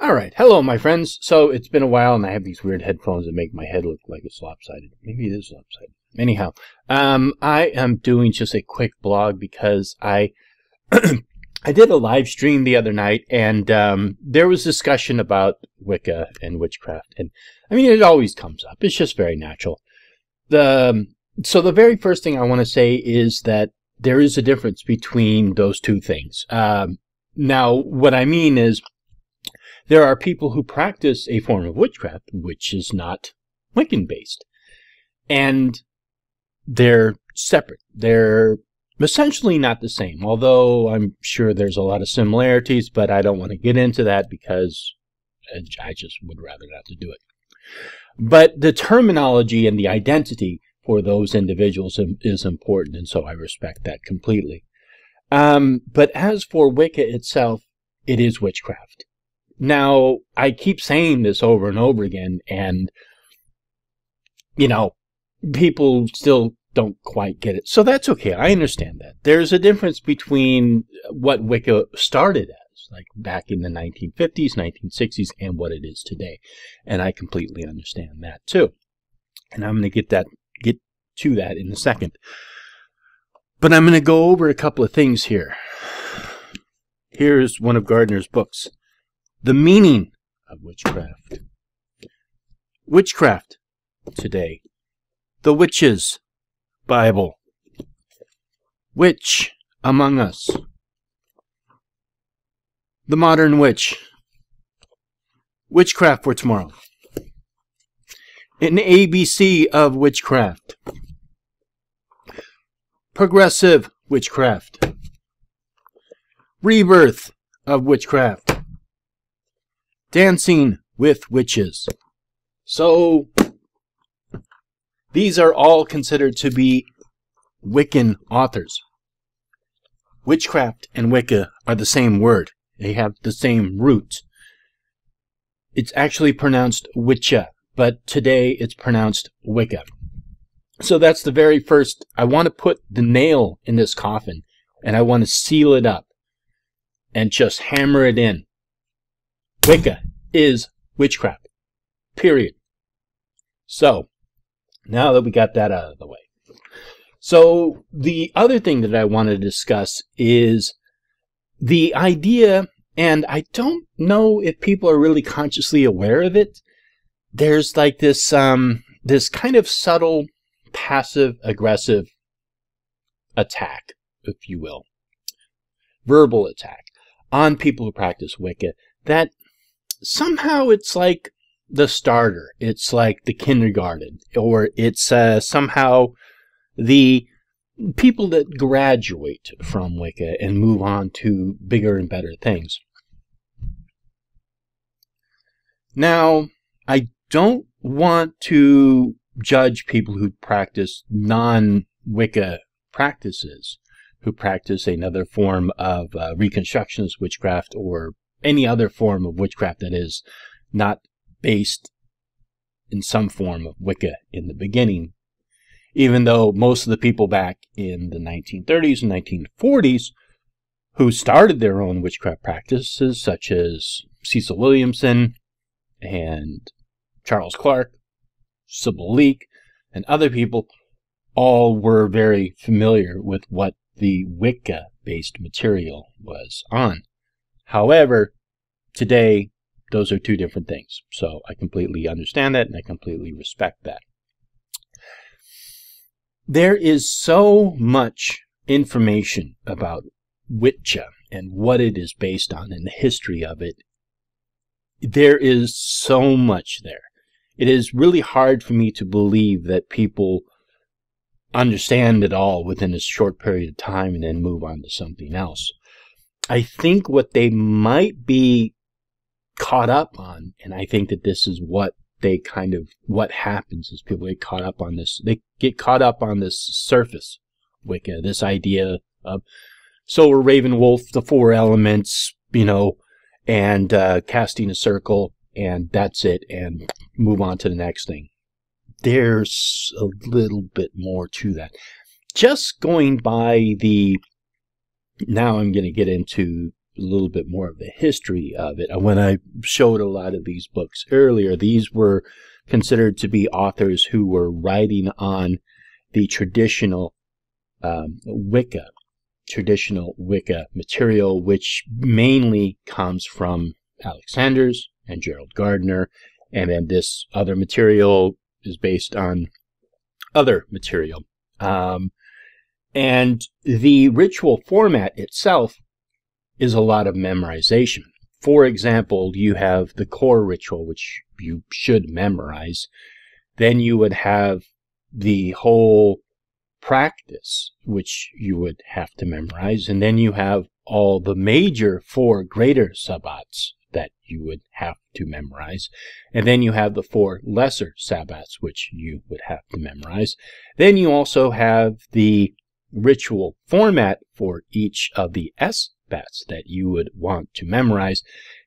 All right. Hello, my friends. So it's been a while, and I have these weird headphones that make my head look like it's lopsided. Maybe it is lopsided. Anyhow, I am doing just a quick blog because I I did a live stream the other night, and there was discussion about Wicca and witchcraft. And I mean, it always comes up. It's just very natural. So the very first thing I want to say is that there is a difference between those two things. Now, what I mean is, there are people who practice a form of witchcraft which is not Wiccan-based. And they're separate. They're essentially not the same, although I'm sure there's a lot of similarities, but I don't want to get into that because I just would rather not to do it. But the terminology and the identity for those individuals is important, and so I respect that completely. But as for Wicca itself, it is witchcraft. Now, I keep saying this over and over again, and, you know, people still don't quite get it. So that's okay. I understand that. There's a difference between what Wicca started as, like back in the 1950s, 1960s, and what it is today. And I completely understand that, too. And I'm going to get to that in a second. But I'm going to go over a couple of things here. Here's one of Gardner's books. The meaning of witchcraft. Witchcraft today. The Witches Bible. Witch among us. The modern witch. Witchcraft for tomorrow. An ABC of witchcraft. Progressive witchcraft. Rebirth of witchcraft. Dancing with witches. So, these are all considered to be Wiccan authors. Witchcraft and Wicca are the same word. They have the same root. It's actually pronounced Wicca, but today it's pronounced Wicca. So that's the very first. I want to put the nail in this coffin, and I want to seal it up and just hammer it in. Wicca is witchcraft. Period. So, now that we got that out of the way. So, the other thing that I want to discuss is the idea, and I don't know if people are really consciously aware of it. There's like this, this kind of subtle, passive-aggressive attack, if you will. Verbal attack on people who practice Wicca that somehow it's like the starter. It's like the kindergarten, or it's somehow the people that graduate from Wicca and move on to bigger and better things. Now, I don't want to judge people who practice non-Wicca practices, who practice another form of Reconstructionist witchcraft or any other form of witchcraft that is not based in some form of Wicca in the beginning, even though most of the people back in the 1930s and 1940s who started their own witchcraft practices, such as Cecil Williamson and Charles Clark, Sybil Leek, and other people, all were very familiar with what the Wicca-based material was on. However, today, those are two different things. So I completely understand that, and I completely respect that. There is so much information about Wicca and what it is based on and the history of it. There is so much there. It is really hard for me to believe that people understand it all within a short period of time and then move on to something else. I think what they might be caught up on, and I think that this is what they what happens is people get caught up on this. They get caught up on this surface Wicca, this idea of solar raven wolf, the four elements, you know, and casting a circle, and that's it, and move on to the next thing. There's a little bit more to that. Just going by the, now I'm going to get into little bit more of the history of it. When I showed a lot of these books earlier, these were considered to be authors who were writing on the traditional Wicca material, which mainly comes from Alexander's and Gerald Gardner, and then this other material is based on other material. And the ritual format itself is a lot of memorization. For example, you have the core ritual, which you should memorize. Then you would have the whole practice, which you would have to memorize. And then you have all the major 4 greater sabbats that you would have to memorize. And then you have the 4 lesser sabbats, which you would have to memorize. Then you also have the ritual format for each of the S-bats that you would want to memorize.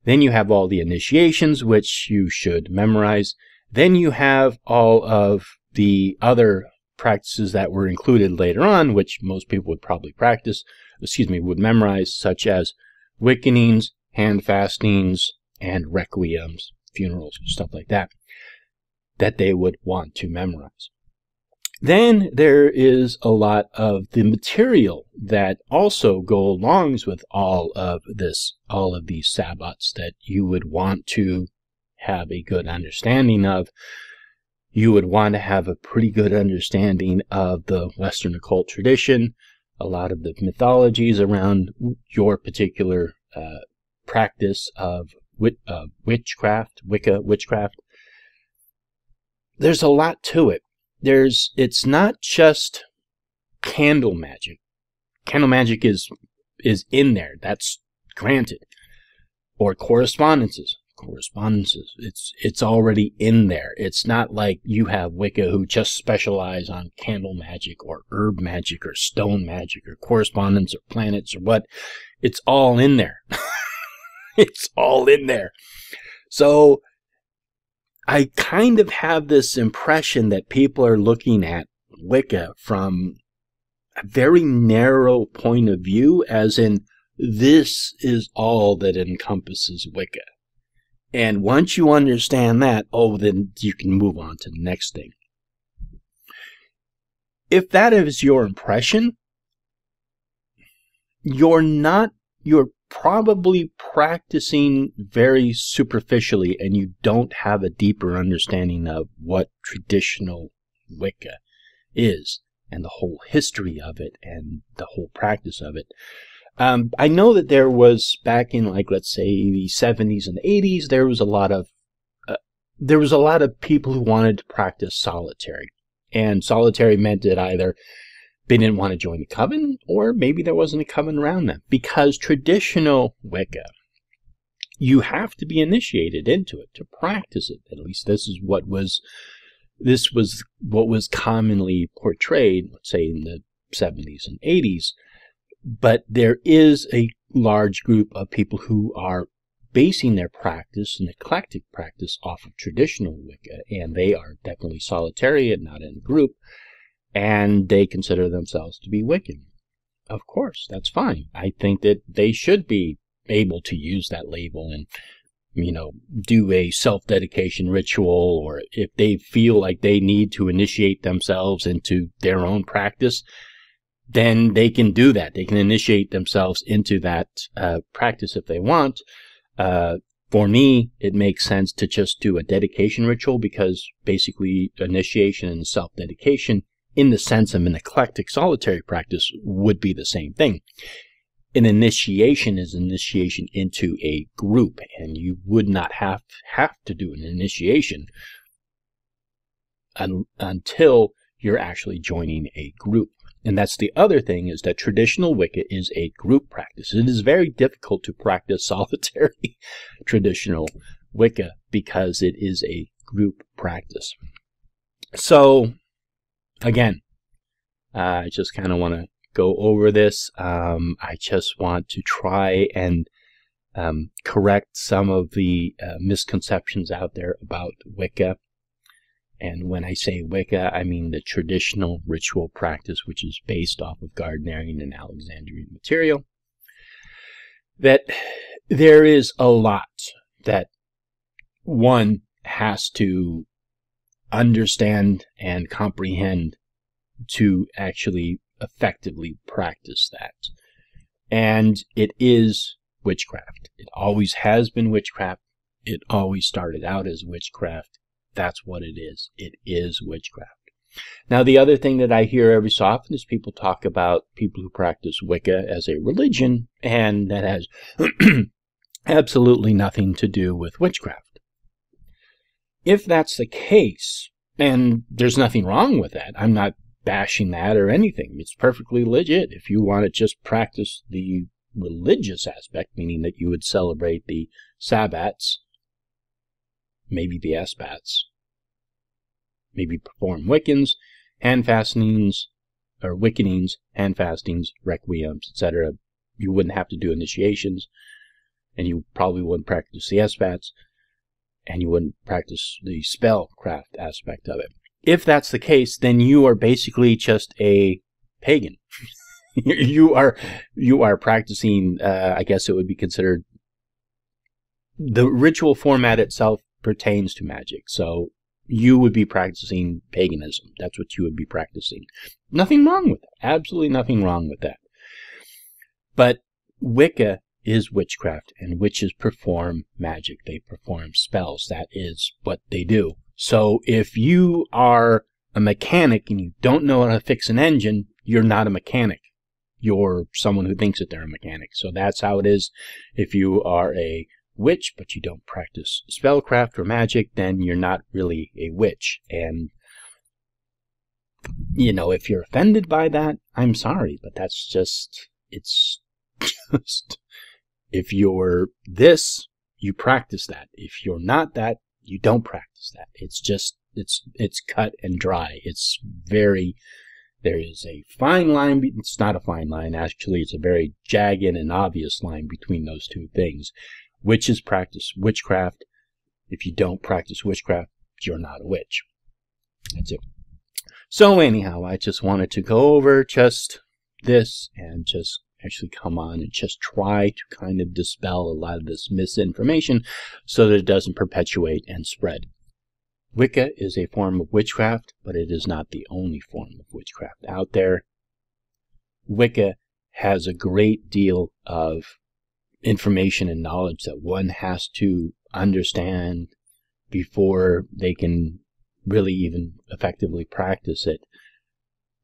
Then you have all the initiations, which you should memorize. Then you have all of the other practices that were included later on, which most people would probably would memorize, such as wickenings, hand fastings, and requiems, funerals, stuff like that, that they would want to memorize. Then there is a lot of the material that also go along with all of these sabbats that you would want to have a good understanding of. You would want to have a pretty good understanding of the Western occult tradition, a lot of the mythologies around your particular practice of witchcraft, Wicca, witchcraft. There's a lot to it. It's not just candle magic. Candle magic is in there. That's granted. Or correspondences. It's already in there. It's not like you have Wicca who just specialize on candle magic or herb magic or stone magic or correspondence or planets or what. It's all in there. It's all in there. So I kind of have this impression that people are looking at Wicca from a very narrow point of view, as in, this is all that encompasses Wicca. And once you understand that, then you can move on to the next thing. If that is your impression, you're probably practicing very superficially, and you don't have a deeper understanding of what traditional Wicca is and the whole history of it and the whole practice of it. I know that there was, back in, like, let's say the 70s and 80s, there was a lot of people who wanted to practice solitary, and solitary meant that either they didn't want to join the coven, or maybe there wasn't a coven around them. Because traditional Wicca, you have to be initiated into it to practice it. At least this was what was commonly portrayed, let's say in the 70s and 80s. But there is a large group of people who are basing their practice, an eclectic practice, off of traditional Wicca, and they are definitely solitary and not in a group. And they consider themselves to be Wiccan. Of course, that's fine. I think that they should be able to use that label and, do a self-dedication ritual, or if they feel like they need to initiate themselves into their own practice, then they can do that. They can initiate themselves into that practice if they want. For me, it makes sense to just do a dedication ritual, because basically initiation and self-dedication, in the sense of an eclectic solitary practice, would be the same thing. An initiation is initiation into a group, and you would not have to do an initiation until you're actually joining a group. And that's the other thing, is that traditional Wicca is a group practice. It is very difficult to practice solitary traditional Wicca because it is a group practice. So, again, I just kind of want to go over this. I just want to try and correct some of the misconceptions out there about Wicca. And when I say Wicca, I mean the traditional ritual practice, which is based off of Gardnerian and Alexandrian material. that there is a lot that one has to understand and comprehend to actually effectively practice that. And it is witchcraft. It always has been witchcraft. It always started out as witchcraft. That's what it is. It is witchcraft. Now, the other thing that I hear every so often is people talk about people who practice Wicca as a religion, and that has absolutely nothing to do with witchcraft. If that's the case, and there's nothing wrong with that, I'm not bashing that or anything. It's perfectly legit. If you want to just practice the religious aspect, meaning that you would celebrate the Sabbats, maybe the Esbats, maybe perform Wiccans, hand fastenings, or Wiccanings, hand fastings, requiems, etc. You wouldn't have to do initiations, and you probably wouldn't practice the Esbats, and you wouldn't practice the spellcraft aspect of it. If that's the case, then you are basically just a pagan. you are practicing, I guess it would be considered, the ritual format itself pertains to magic. So you would be practicing paganism. That's what you would be practicing. Nothing wrong with that. Absolutely nothing wrong with that. But Wicca is witchcraft, and witches perform magic. They perform spells. That is what they do. So if you are a mechanic and you don't know how to fix an engine, you're not a mechanic. You're someone who thinks that they're a mechanic. So that's how it is. If you are a witch, but you don't practice spellcraft or magic, then you're not really a witch. And, you know, if you're offended by that, I'm sorry, but that's just, it's just, if you're this, you practice that. If you're not that, you don't practice that. It's just, it's cut and dry. It's very, there is a fine line. It's not a fine line. Actually, it's a very jagged and obvious line between those two things. Witches practice witchcraft. If you don't practice witchcraft, you're not a witch. That's it. So anyhow, I just wanted to go over just this and just actually come on and just try to kind of dispel a lot of this misinformation so that it doesn't perpetuate and spread. Wicca is a form of witchcraft, but it is not the only form of witchcraft out there. Wicca has a great deal of information and knowledge that one has to understand before they can really even effectively practice it.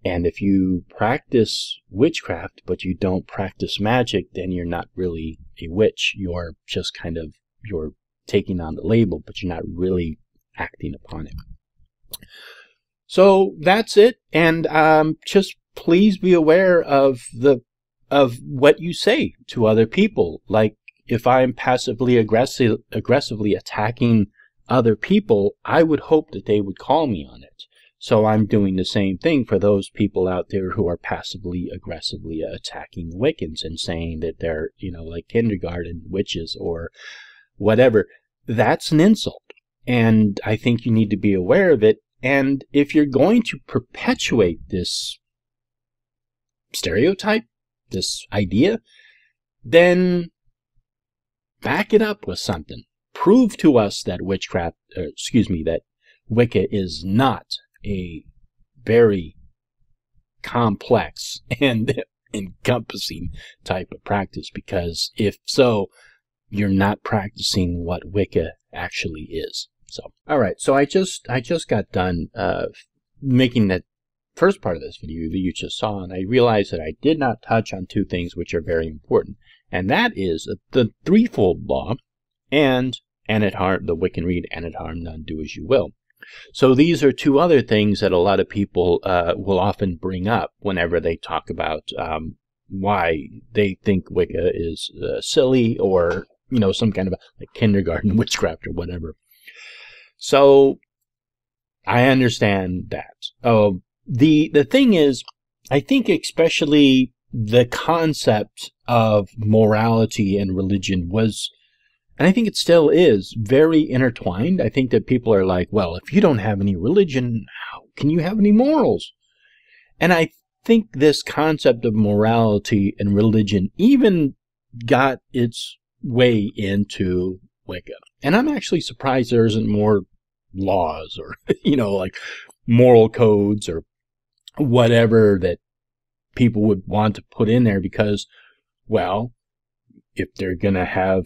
And if you practice witchcraft, but you don't practice magic, then you're not really a witch. You're just kind of, you're taking on the label, but you're not really acting upon it. So that's it. And just please be aware of what you say to other people. Like, if I'm passively aggressively attacking other people, I would hope that they would call me on it. So I'm doing the same thing for those people out there who are passively aggressively attacking Wiccans and saying that they're, you know, like kindergarten witches or whatever. That's an insult. And I think you need to be aware of it. And if you're going to perpetuate this stereotype, this idea, then back it up with something. Prove to us that that Wicca is not a very complex and encompassing type of practice, because if so, you're not practicing what Wicca actually is. So, all right. So I just got done making that first part of this video that you just saw, and I realized that I did not touch on two things which are very important, and that is the threefold law and et harm, the Wiccan read, and et harm none, do as you will. So these are two other things that a lot of people will often bring up whenever they talk about why they think Wicca is silly, or, you know, some kind of like kindergarten witchcraft or whatever. So I understand that. The thing is, I think especially the concept of morality and religion was, and I think it still is, very intertwined. I think that people are like, well, if you don't have any religion, how can you have any morals? And I think this concept of morality and religion, even got its way into Wicca. And I'm actually surprised there isn't more laws or, like moral codes or whatever that people would want to put in there, because, well, if they're going to have,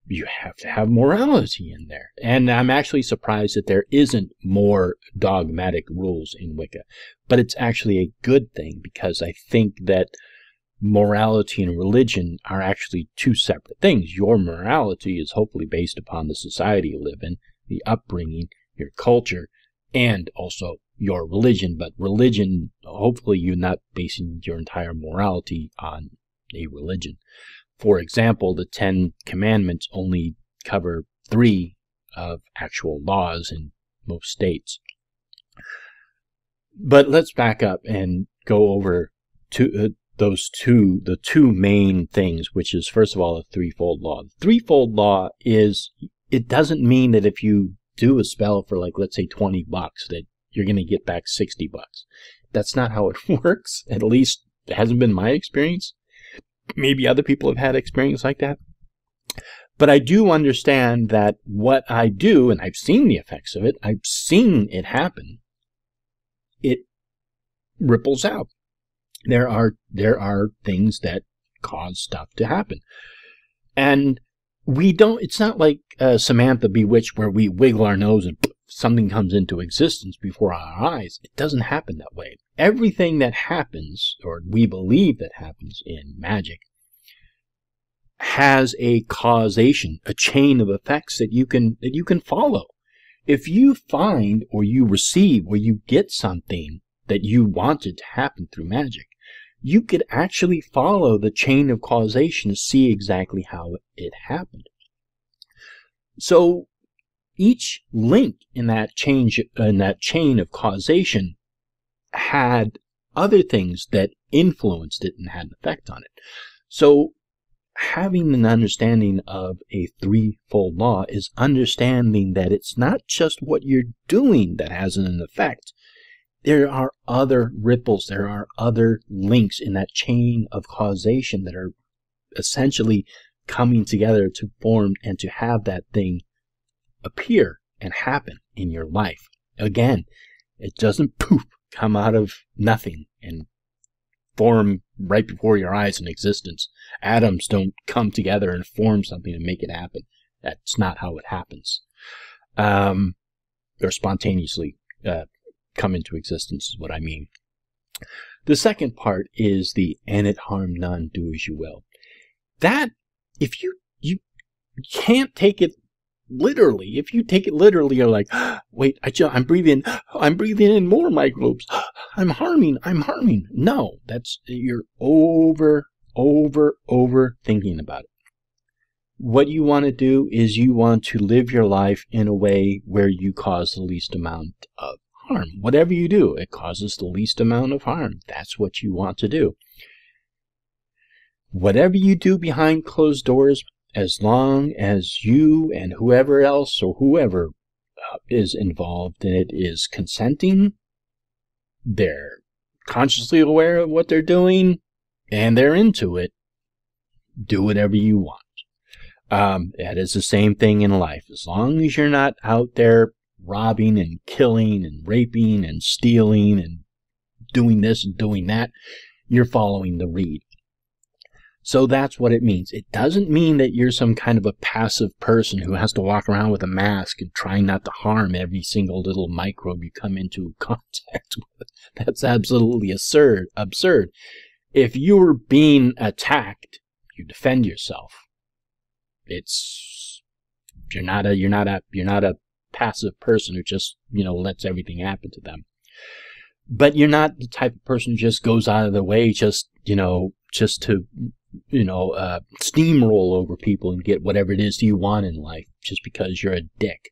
you have to have morality in there. And I'm actually surprised that there isn't more dogmatic rules in Wicca. But it's actually a good thing, because I think that morality and religion are actually two separate things. Your morality is hopefully based upon the society you live in, the upbringing, your culture, and also your religion. But religion, hopefully you're not basing your entire morality on a religion. For example, the 10 Commandments only cover 3 of actual laws in most states. But let's back up and go over to the two main things, which is, first of all, a threefold law. The threefold law is, it doesn't mean that if you do a spell for, like, let's say $20, that you're going to get back $60. That's not how it works. At least it hasn't been my experience. Maybe other people have had experience like that. But I do understand that what I do, and I've seen the effects of it, I've seen it happen, it ripples out. There are things that cause stuff to happen. And it's not like Samantha Bewitched, where we wiggle our nose and something comes into existence before our eyes. It doesn't happen that way. Everything that happens, or we believe that happens in magic, has a causation, a chain of effects that you can follow. If you find, or you receive, or you get something that you wanted to happen through magic, you could actually follow the chain of causation to see exactly how it happened. So each link in that chain of causation had other things that influenced it and had an effect on it. So having an understanding of a threefold law is understanding that it's not just what you're doing that has an effect. There are other ripples, there are other links in that chain of causation that are essentially coming together to form and to have that thing appear and happen in your life. Again, it doesn't poof come out of nothing and form right before your eyes in existence. Atoms don't come together and form something and make it happen. That's not how it happens. Or spontaneously come into existence is what I mean. The second part is the "and it harm none, do as you will." That, if you can't take it literally. If you take it literally, you're like, wait, I'm breathing in more microbes. I'm harming. No, you're over thinking about it. What you want to do is you want to live your life in a way where you cause the least amount of harm. Whatever you do, it causes the least amount of harm. That's what you want to do. Whatever you do behind closed doors, as long as you and whoever else or whoever is involved in it is consenting, they're consciously aware of what they're doing, and they're into it, do whatever you want. That is the same thing in life. As long as you're not out there robbing and killing and raping and stealing and doing this and doing that, you're following the read. So that's what it means. It doesn't mean that you're some kind of a passive person who has to walk around with a mask and try not to harm every single little microbe you come into contact with. That's absolutely absurd. If you're being attacked, you defend yourself. You're not a passive person who just, lets everything happen to them. But you're not the type of person who just goes out of the way just to steamroll over people and get whatever it is you want in life just because you're a dick.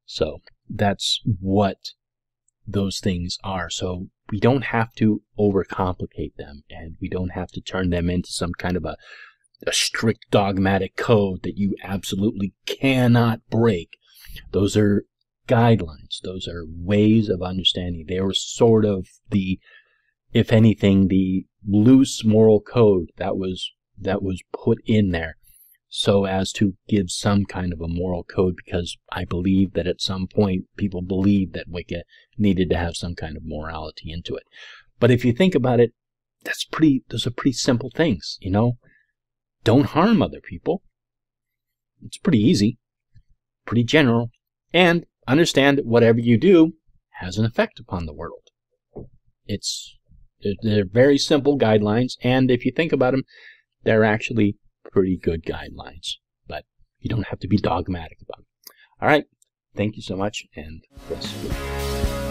So that's what those things are. So we don't have to overcomplicate them, and we don't have to turn them into some kind of a strict dogmatic code that you absolutely cannot break. Those are guidelines. Those are ways of understanding. They were sort of if anything, the loose moral code that was that was put in there so as to give some kind of a moral code, because I believe that at some point people believed that Wicca needed to have some kind of morality into it. But if you think about it, those are pretty simple things, you know. Don't harm other people. It's pretty easy, pretty general, and understand that whatever you do has an effect upon the world. They're very simple guidelines, and if you think about them, they're actually pretty good guidelines, but you don't have to be dogmatic about them. All right, thank you so much, and bless you.